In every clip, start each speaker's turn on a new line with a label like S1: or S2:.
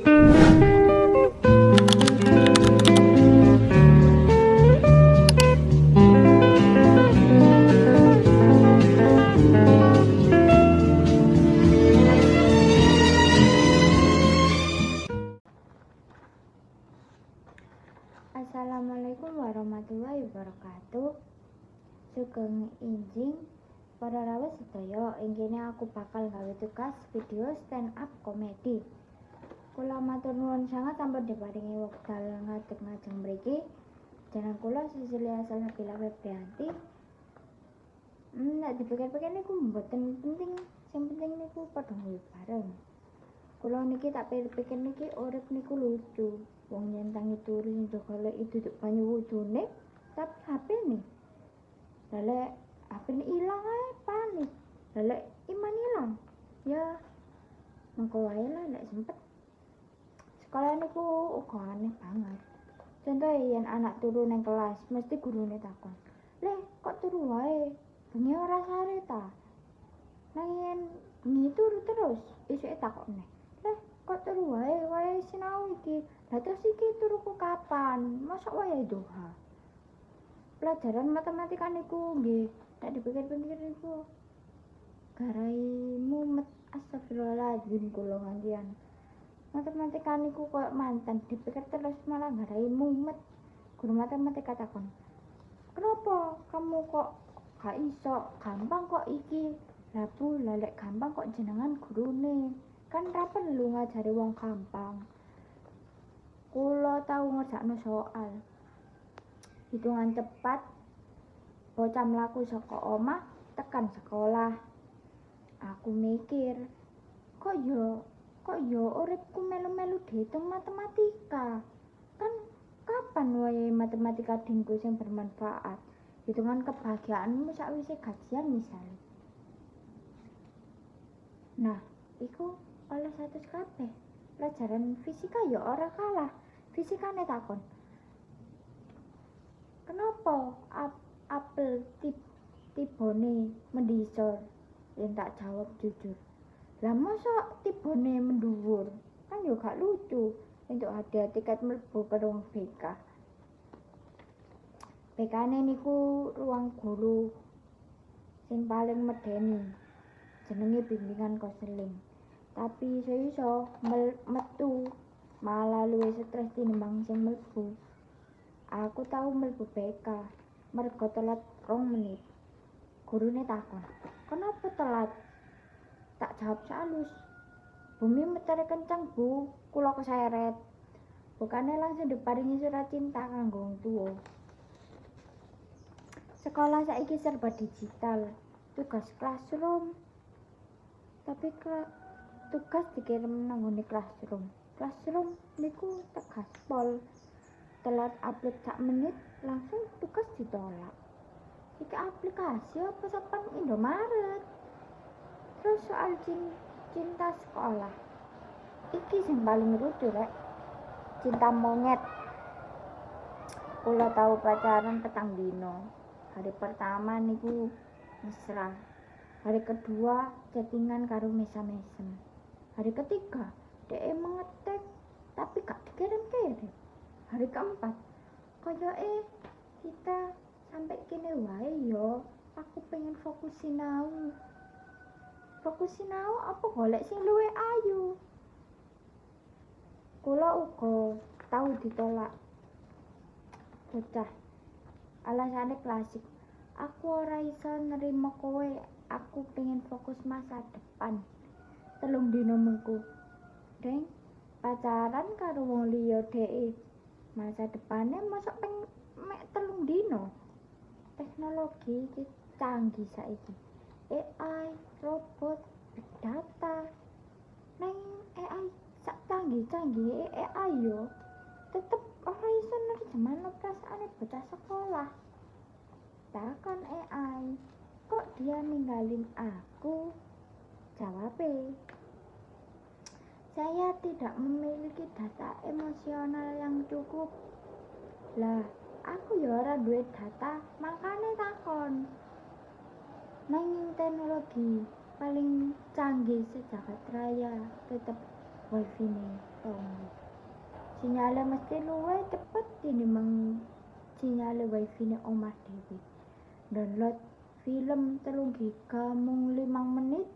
S1: Assalamualaikum warahmatullahi wabarakatuh. Sugeng injing para rawuh sedaya, ing kene aku bakal gawe tugas video stand up komedi. Kula matur nuwun sanget sampun diparingi wekdal ngadeg ngajeng mriki. Jeneng kula Sisilia Salsabila Febrianti. Nek dipikir-pikir niku mboten penting, sing penting niku padha bareng. Kula niki tak pikir niki urip niku lucu. Wong nyentangi turu njogole duduk banyu wudune, tapi HP-ne. Lelek HP-ne ilang ae panik. Lelek iman ilang. Ya mengko wae lah nek sempet. Sekolah niku uga aneh banget. Contoh yen anak turu nang kelas, mesti gurune takon, "Le, kok turu wae? Bengi ora sare ta?" Nang yen bengi turu terus, esuke takokne, "Le, kok turu wae sinau iki? Lah terus iki turuku kapan? Mosok wayahe duha." Pelajaran matematika niku nggih, nek dipikir-pikir niku garai mumet. Astagfirullahaladzim kula ngantian. Matematika niku koyo mantan, dipikir terus malah garai mumet. Guru matematika takon, "Kenapa kamu kok gak iso? Gampang kok iki." Lah Bu, lek gampang kok jenengan gurune. Kan ra perlu ngajari wong gampang. Kula tau ngerjakno soal hitungan cepat, bocah mlaku saka omah tekan sekolah. Aku mikir, kok yo uripku melu-melu diitung matematika. Kan kapan wae matematika dinggo sing bermanfaat? Hitungan kebahagiaanmu sakwise gajian misalnya. Nah, iku oleh 100 kabeh. Pelajaran fisika ya ora kalah. Fisikane takon, "Kenapa apel tibone mendhisor?" Yen tak jawab jujur, "Lah mosok tibone mendhuwur? Kan yo gak lucu." Entuk hadiah tiket mlebu ke ruang BK. BK-ne niku ruang guru sing paling medeni. Jenenge bimbingan konseling. Tapi iso-iso metu malah luwih stres tinimbang sing mlebu. Aku tau mlebu BK mergo telat 2 menit. Gurune takon, "Kenapa telat?" Tak jawab salus, "Bumi metere kencang Bu, kula keseret." Bukane langsung diparingi surat cinta kanggo wong tuwa. Sekolah saiki serba digital, tugas classroom. Tapi tugas dikirim nang ngone classroom. Classroom niku tegas pol. Telat upload sak menit langsung tugas ditolak. Iki aplikasi apa sapan Indomaret? Terus soal cinta sekolah. Iki sing paling lucu rek. Cinta monyet. Kula tahu pacaran 4 dino. Hari pertama niku mesra. Hari kedua chattingan karo mesem-mesem. Hari ketiga dhek mengetek tapi gak dikirim-kirim. Hari keempat koyoke kita sampai kene wae yo. Aku pengen fokus sinau. Fokus sinau apa golek sing luwih ayu. Kula uga tau ditolak bocah. Alasane klasik. Aku ora iso nerima kowe. Aku pengen fokus masa depan. 3 dino mengko. Deng, pacaran karo wong liya dhek. Masa depane mosok mek 3 dino. Teknologi iki canggih saiki. AI, robot, big data. Nang AI sak canggih-canggih AI yo tetep ora iso nerjemahno perasaane bocah sekolah. Takon AI, "Kok dia ninggalin aku?" Jawabe, "Saya tidak memiliki data emosional yang cukup." Lah, aku ya ora duwe data, makane takon. Nanging teknologi paling canggih sejagat raya tetep wifi-ne. Sinyale mesti luwih cepet tinimbang sinyale wifi ne omah dhewe. Download film 3 giga mung 5 menit.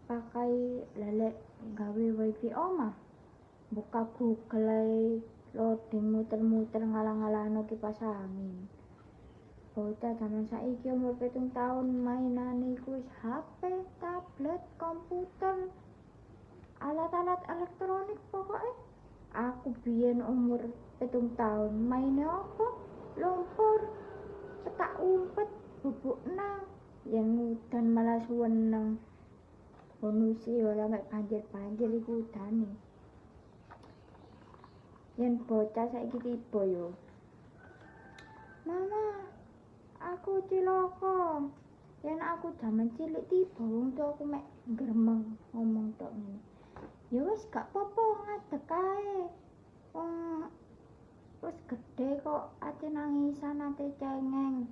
S1: Pakai lelek gawe wifi omah. Buka Google loading muter-muter ngalang-alangno kipas angin. Bocah zaman saiki umur 7 tahun mainane iku wis HP, tablet, komputer, alat-alat elektronik pokoknya. Aku biyen umur 7 tahun maine apa? Lumpur, petak umpet, bubuk nang, yen udan malah suweneng. Bonusi ora mek banjir-banjir iku udane. Yen bocah saiki tiba yo. Mama, aku cilaka. Yen aku jaman cilik tiba wong tuaku mek gremeng ngomong tok ngene. Ya wis gak apa-apa ngadeg kae. Wong wis gedhe kok ate nangisan ate cengeng.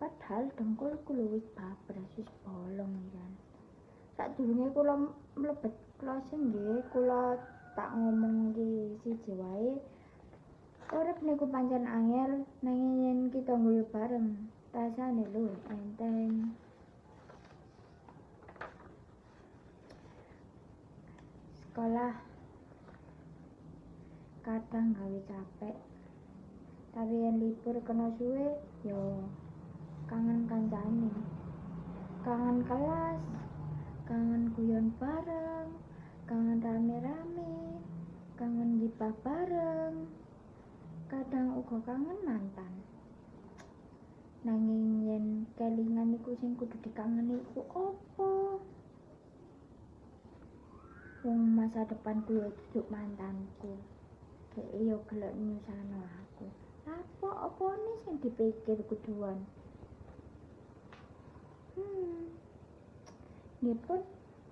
S1: Padahal dengkulku lho wis babras wis bolong kan. Sadurunge kula mlebet closing nggih kula tak ngomong iki siji wae. Urip niku pancen angel nanging yen kita ngguyu bareng rasane lho enteng. Sekolah kadang gawe capek. Tapi yen libur kena suwe yo kangen kancane. Kangen kelas, kangen guyon bareng, kangen rame-rame, kangen gibah bareng. Kadang uga kangen mantan. Nanging yen kelingan iku sing kudu dikangeni iku apa? Wong masa depanku ya duduk mantanku. Dhek yo gelek nyusahno aku. Apa-apane sing dipikir kuduan. Nipun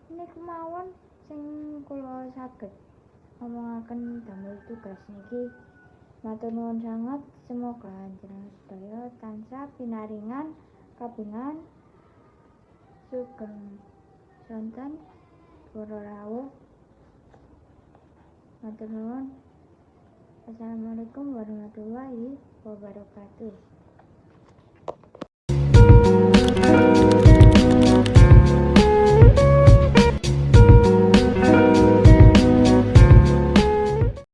S1: niku mawon sing kula saged ngomongaken damel tugas niki. Matur nuwun sanget, semoga panjenengan sedaya tansah pinaringan kabingan sugeng sonten para rawuh. Matur nuwun. Assalamualaikum warahmatullahi wabarakatuh.